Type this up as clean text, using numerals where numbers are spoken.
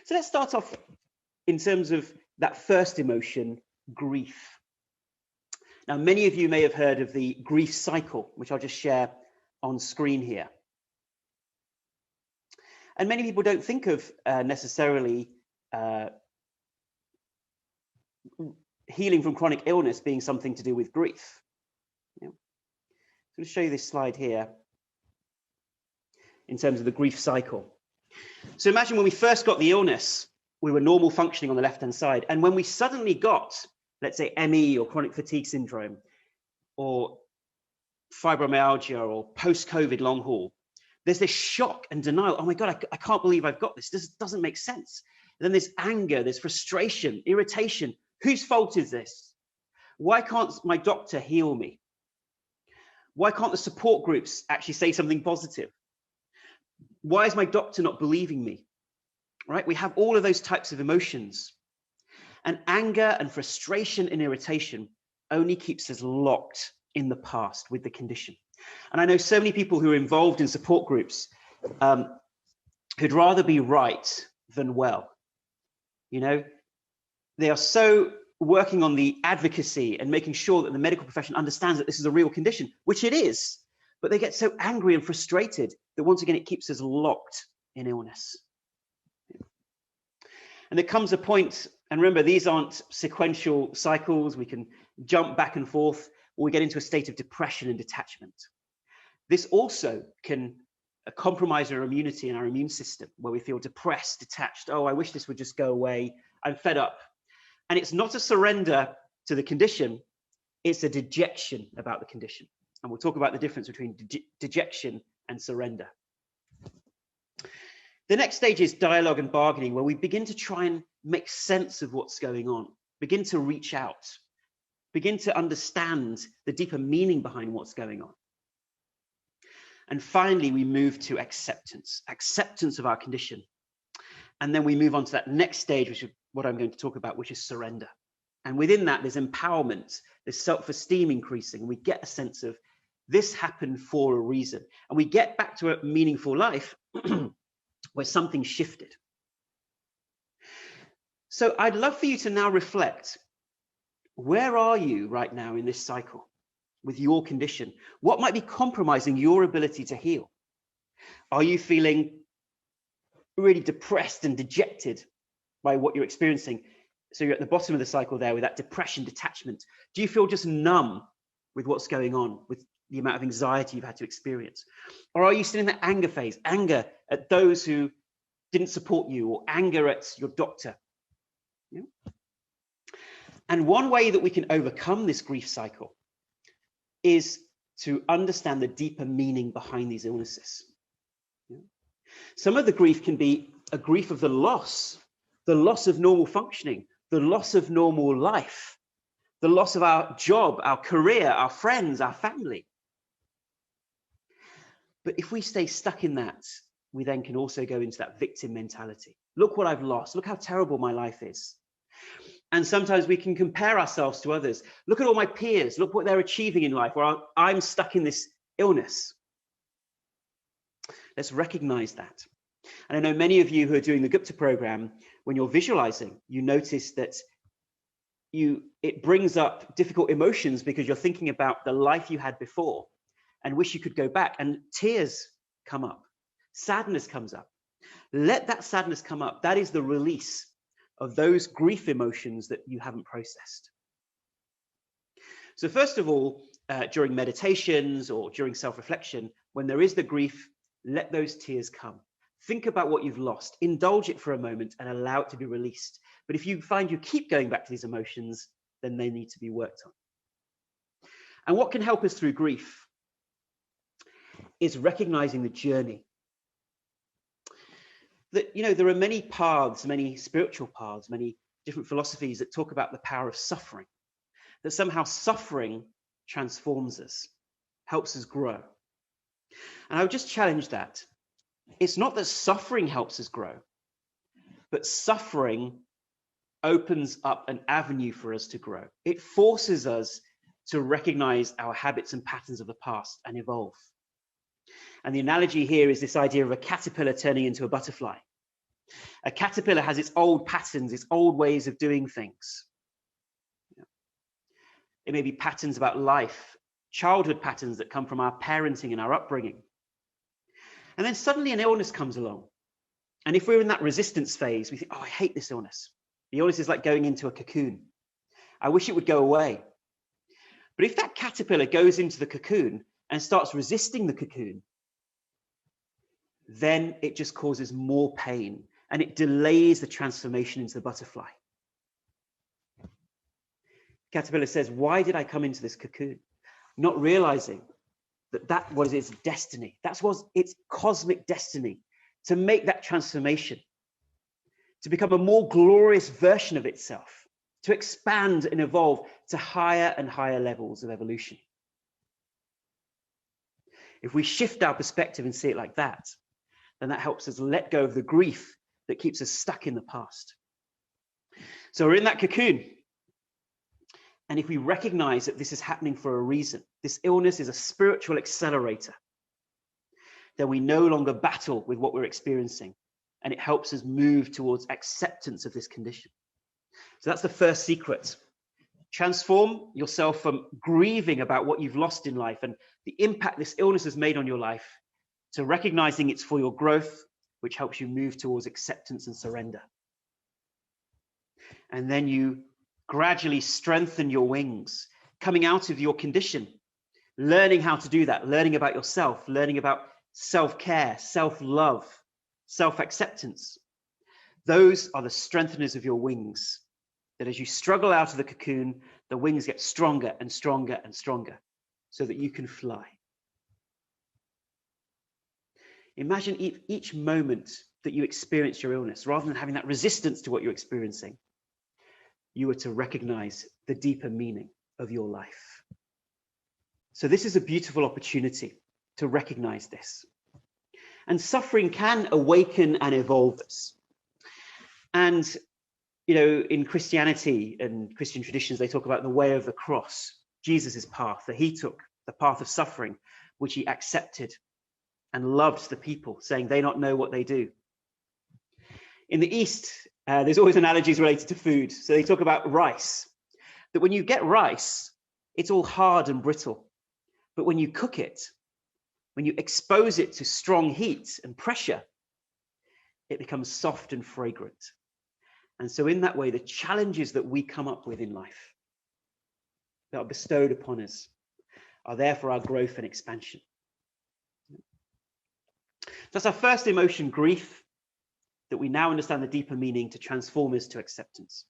So let's start off in terms of that first emotion, grief. Now, many of you may have heard of the grief cycle, which I'll just share on screen here. And many people don't think of necessarily healing from chronic illness being something to do with grief. Yeah. I'm going to show you this slide here in terms of the grief cycle. So imagine when we first got the illness, we were normal functioning on the left-hand side. And when we suddenly got, let's say, ME or chronic fatigue syndrome or fibromyalgia or post-COVID long haul, there's this shock and denial. Oh my God, I can't believe I've got this. This doesn't make sense. And then there's anger, there's frustration, irritation. Whose fault is this? Why can't my doctor heal me? Why can't the support groups actually say something positive? Why is my doctor not believing me? Right? We have all of those types of emotions. And anger and frustration and irritation only keeps us locked in the past with the condition. And I know so many people who are involved in support groups who'd rather be right than well. You know, they are so working on the advocacy and making sure that the medical profession understands that this is a real condition, which it is, but they get so angry and frustrated that once again, it keeps us locked in illness. And there comes a point, and remember, these aren't sequential cycles. We can jump back and forth, or we get into a state of depression and detachment. This also can compromise our immunity and our immune system, where we feel depressed, detached. Oh, I wish this would just go away. I'm fed up. And it's not a surrender to the condition, it's a dejection about the condition. And we'll talk about the difference between dejection and surrender. The next stage is dialogue and bargaining, where we begin to try and make sense of what's going on, begin to reach out, begin to understand the deeper meaning behind what's going on. And finally, we move to acceptance of our condition. And then we move on to that next stage, which is what I'm going to talk about, which is surrender. And within that, there's empowerment, there's self-esteem increasing, and we get a sense of this happened for a reason. And we get back to a meaningful life where something shifted. So I'd love for you to now reflect, where are you right now in this cycle with your condition? What might be compromising your ability to heal? Are you feeling really depressed and dejected by what you're experiencing? So you're at the bottom of the cycle there with that depression, detachment. Do you feel just numb with what's going on, with the amount of anxiety you've had to experience? Or are you still in the anger phase, anger at those who didn't support you, or anger at your doctor? Yeah. And one way that we can overcome this grief cycle is to understand the deeper meaning behind these illnesses. Yeah. Some of the grief can be a grief of the loss of normal functioning, the loss of normal life, the loss of our job, our career, our friends, our family. But if we stay stuck in that, we then can also go into that victim mentality. Look what I've lost. Look how terrible my life is. And sometimes we can compare ourselves to others. Look at all my peers. Look what they're achieving in life, where I'm stuck in this illness. Let's recognize that. And I know many of you who are doing the Gupta program, when you're visualizing, you notice that it brings up difficult emotions because you're thinking about the life you had before and wish you could go back, and tears come up, sadness comes up. Let that sadness come up. That is the release of those grief emotions that you haven't processed. So first of all, during meditations or during self-reflection, when there is the grief, let those tears come. Think about what you've lost, indulge it for a moment and allow it to be released. But if you find you keep going back to these emotions, then they need to be worked on. And what can help us through grief is recognizing the journey. That, you know, there are many paths, many spiritual paths, many different philosophies that talk about the power of suffering, that somehow suffering transforms us, helps us grow. And I would just challenge that. It's not that suffering helps us grow, but suffering opens up an avenue for us to grow. It forces us to recognize our habits and patterns of the past and evolve. And the analogy here is this idea of a caterpillar turning into a butterfly. A caterpillar has its old patterns, its old ways of doing things. It may be patterns about life, childhood patterns that come from our parenting and our upbringing. And then suddenly an illness comes along. And if we're in that resistance phase, we think, oh, I hate this illness. The illness is like going into a cocoon. I wish it would go away. But if that caterpillar goes into the cocoon and starts resisting the cocoon, then it just causes more pain and it delays the transformation into the butterfly. Caterpillar says, why did I come into this cocoon? Not realizing that that was its destiny. That was its cosmic destiny, to make that transformation, to become a more glorious version of itself, to expand and evolve to higher and higher levels of evolution. If we shift our perspective and see it like that, then that helps us let go of the grief that keeps us stuck in the past. So we're in that cocoon. And if we recognize that this is happening for a reason, this illness is a spiritual accelerator, then we no longer battle with what we're experiencing. And it helps us move towards acceptance of this condition. So that's the first secret. Transform yourself from grieving about what you've lost in life and the impact this illness has made on your life to recognizing it's for your growth, which helps you move towards acceptance and surrender. And then you gradually strengthen your wings, coming out of your condition, learning how to do that, learning about yourself, learning about self-care, self-love, self-acceptance. Those are the strengtheners of your wings, that as you struggle out of the cocoon, the wings get stronger and stronger and stronger so that you can fly. Imagine each moment that you experience your illness, rather than having that resistance to what you're experiencing, you are to recognize the deeper meaning of your life. So this is a beautiful opportunity to recognize this. And suffering can awaken and evolve us. And, you know, in Christianity and Christian traditions, they talk about the way of the cross, Jesus's path that he took, the path of suffering, which he accepted and loved the people, saying they not know what they do. In the East, there's always analogies related to food. So they talk about rice, that when you get rice, it's all hard and brittle. But when you cook it, when you expose it to strong heat and pressure, it becomes soft and fragrant. And so in that way, the challenges that we come up with in life that are bestowed upon us are there for our growth and expansion. That's our first emotion, grief, that we now understand the deeper meaning to transform us to acceptance.